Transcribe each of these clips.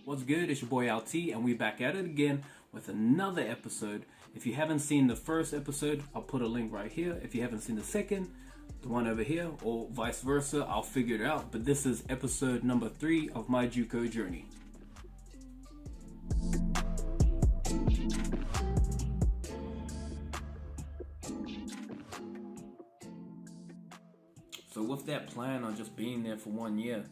What's good? It's your boy LT, and we back at it again with another episode. If you haven't seen the first episode, I'll put a link right here. If you haven't seen the second, the one over here, or vice versa, I'll figure it out. But this is episode number 3 of my JuCo journey. So with that plan on just being there for 1 year,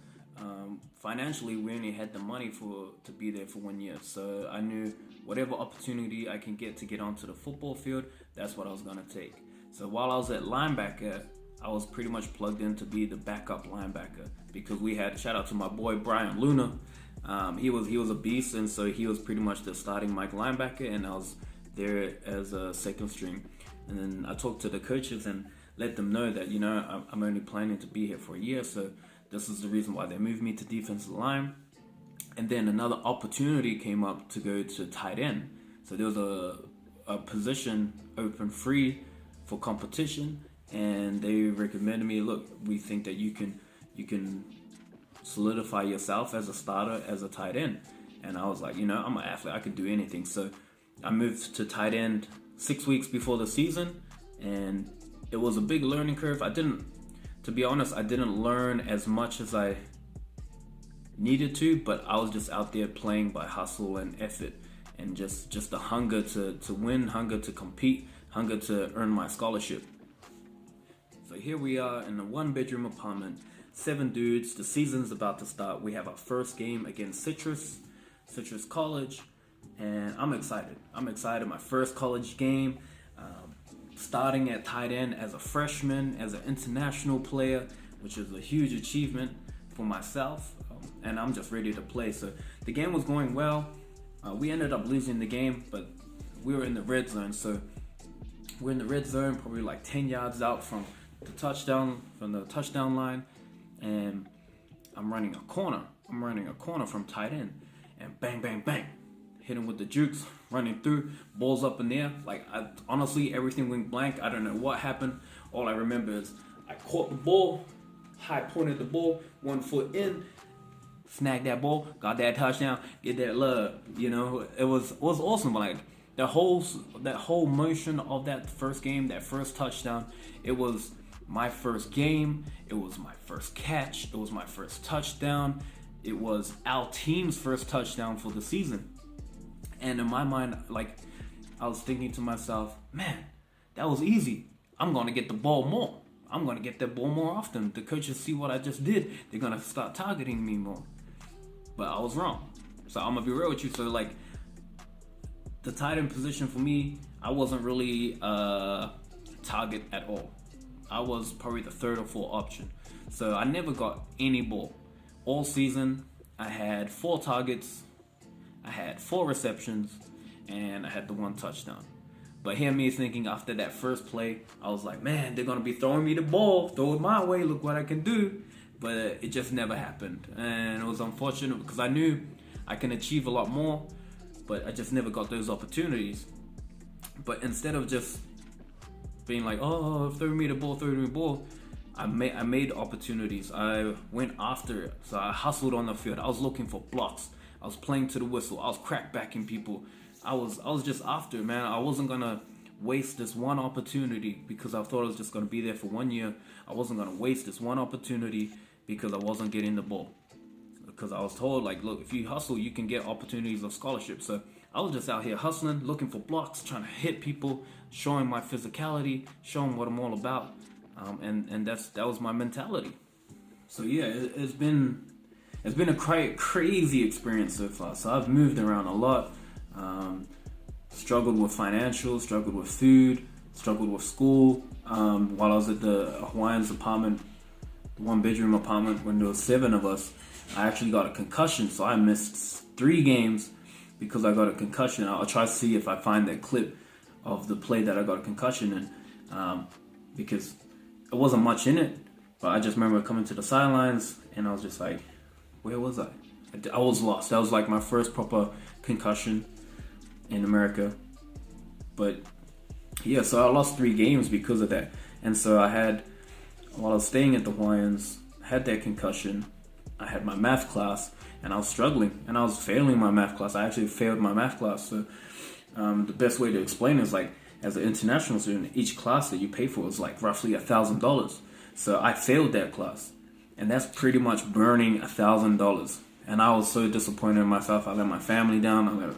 financially we only had the money to be there for 1 year. So I knew whatever opportunity I can get to get onto the football field, that's what I was going to take. So while I was at linebacker, I was pretty much plugged in to be the backup linebacker because we had, shout out to my boy Brian Luna. He was a beast, and so he was pretty much the starting Mike linebacker, and I was there as a second string. And then I talked to the coaches and let them know that, I'm only planning to be here for a year, so this is the reason why they moved me to defensive line. And then another opportunity came up to go to tight end. So there was a position open free for competition, and they recommended me, look, we think that you can solidify yourself as a starter as a tight end. And I was like, I'm an athlete, I can do anything. So I moved to tight end 6 weeks before the season, and it was a big learning curve. To be honest, I didn't learn as much as I needed to, but I was just out there playing by hustle and effort, and just the hunger to win, hunger to compete, hunger to earn my scholarship. So here we are in a 1-bedroom apartment, 7 dudes. The season's about to start. We have our first game against Citrus College, and I'm excited. My first college game. Starting at tight end as a freshman, as an international player, which is a huge achievement for myself, and I'm just ready to play. So the game was going well. We ended up losing the game, but we were in the red zone. So we're in the red zone, probably like 10 yards out from the touchdown line, and I'm running a corner. From tight end, and bang, bang, bang. Hit him with the jukes, running through, balls up in the air. Honestly, everything went blank. I don't know what happened. All I remember is I caught the ball, high pointed the ball, 1 foot in, snagged that ball, got that touchdown, get that love. It was awesome. But that whole motion of that first game, that first touchdown, it was my first game. It was my first catch. It was my first touchdown. It was our team's first touchdown for the season. And in my mind, I was thinking to myself, man, that was easy. I'm going to get the ball more. I'm going to get that ball more often. The coaches see what I just did. They're going to start targeting me more. But I was wrong. So I'm going to be real with you. So, the tight end position for me, I wasn't really a target at all. I was probably the 3rd or 4th option. So I never got any ball. All season, I had 4 targets. I had 4 receptions, and I had the 1 touchdown. But hear me thinking after that first play, I was like, man, they're going to be throwing me the ball. Throw it my way. Look what I can do. But it just never happened. And it was unfortunate because I knew I can achieve a lot more, but I just never got those opportunities. But instead of just being like, oh, throw me the ball, I made opportunities. I went after it. So I hustled on the field. I was looking for blocks. I was playing to the whistle. I was crackbacking people. I was just after it, man. I wasn't gonna waste this one opportunity because I thought I was just gonna be there for 1 year. I wasn't gonna waste this one opportunity because I wasn't getting the ball. Because I was told, look, if you hustle, you can get opportunities of scholarship. So I was just out here hustling, looking for blocks, trying to hit people, showing my physicality, showing what I'm all about, and that was my mentality. So yeah, it's been a crazy experience so far. So I've moved around a lot, struggled with financials, struggled with food, struggled with school. While I was at the Hawaiians apartment, the 1-bedroom apartment, when there was 7 of us, I actually got a concussion. So I missed 3 games because I got a concussion. I'll try to see if I find that clip of the play that I got a concussion in, because it wasn't much in it. But I just remember coming to the sidelines, and I was just like, where was I? I was lost. That was my first proper concussion in America. But yeah, so I lost 3 games because of that. And so while I was staying at the Hawaiians, had that concussion, I had my math class, and I was struggling, and I was failing my math class. I actually failed my math class. So the best way to explain it is like, as an international student, each class that you pay for is like roughly $1,000. So I failed that class, and that's pretty much burning $1,000. And I was so disappointed in myself. I let my family down.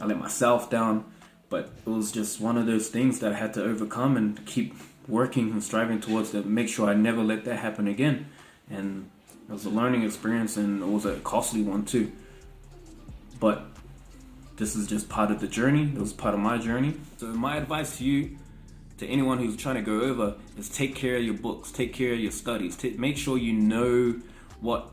I let myself down. But it was just one of those things that I had to overcome and keep working and striving towards to make sure I never let that happen again. And it was a learning experience, and it was a costly one too. But this is just part of the journey. It was part of my journey. So my advice to you, to anyone who's trying to go over, is take care of your books, take care of your studies. Make sure you know what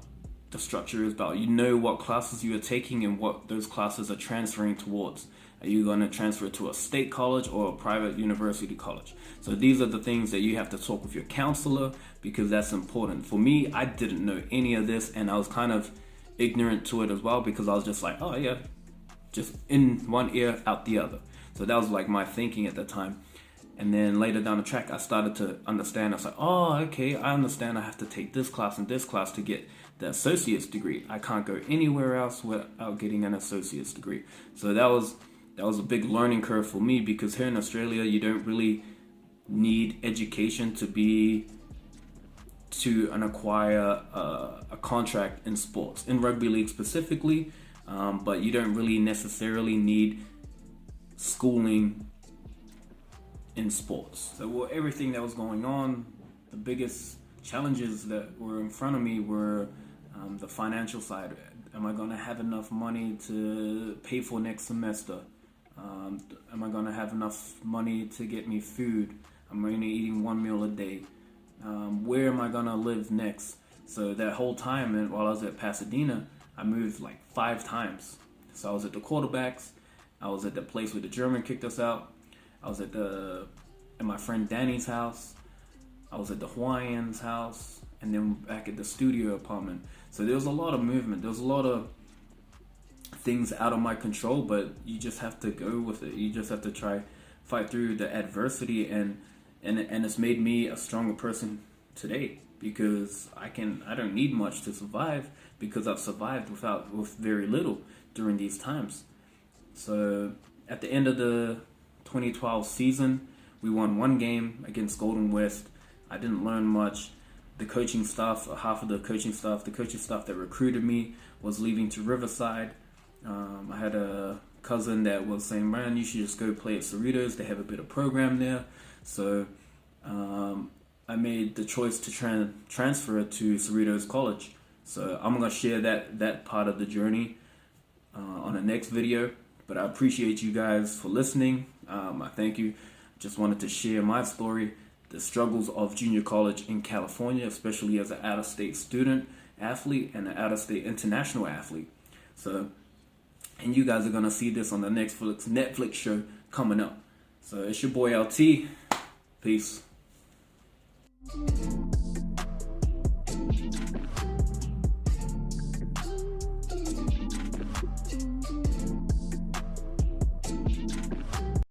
the structure is about. You know what classes you are taking and what those classes are transferring towards. Are you going to transfer to a state college or a private university college? So these are the things that you have to talk with your counselor, because that's important. For me, I didn't know any of this, and I was kind of ignorant to it as well, because I was just like, oh yeah, just in one ear, out the other. So that was like my thinking at the time. And then later down the track, I started to understand. I was like, oh, okay, I understand. I have to take this class and this class to get the associate's degree. I can't go anywhere else without getting an associate's degree. So that was a big learning curve for me, because here in Australia, you don't really need education to acquire a contract in sports, in rugby league specifically, but you don't really necessarily need schooling in sports. So everything that was going on, the biggest challenges that were in front of me were the financial side. Am I going to have enough money to pay for next semester? Am I going to have enough money to get me food? I'm only eating one meal a day. Where am I going to live next? So that whole time, and while I was at Pasadena, I moved like 5 times. So I was at the quarterbacks. I was at the place where the German kicked us out. I was at my friend Danny's house. I was at the Hawaiian's house, and then back at the studio apartment. So there was a lot of movement. There was a lot of things out of my control, but you just have to go with it. You just have to fight through the adversity, and it's made me a stronger person today, because I don't need much to survive, because I've survived with very little during these times. So at the end of the 2012 season, we won 1 game against Golden West. I didn't learn much. The coaching staff, half of the coaching staff that recruited me was leaving to Riverside. I had a cousin that was saying, man, you should just go play at Cerritos. They have a better program there. So I made the choice to transfer to Cerritos College. So I'm going to share that part of the journey on the next video. But I appreciate you guys for listening. I thank you. Just wanted to share my story, the struggles of junior college in California, especially as an out-of-state student athlete and an out-of-state international athlete. So, and you guys are going to see this on the Netflix show coming up. So it's your boy LT. Peace.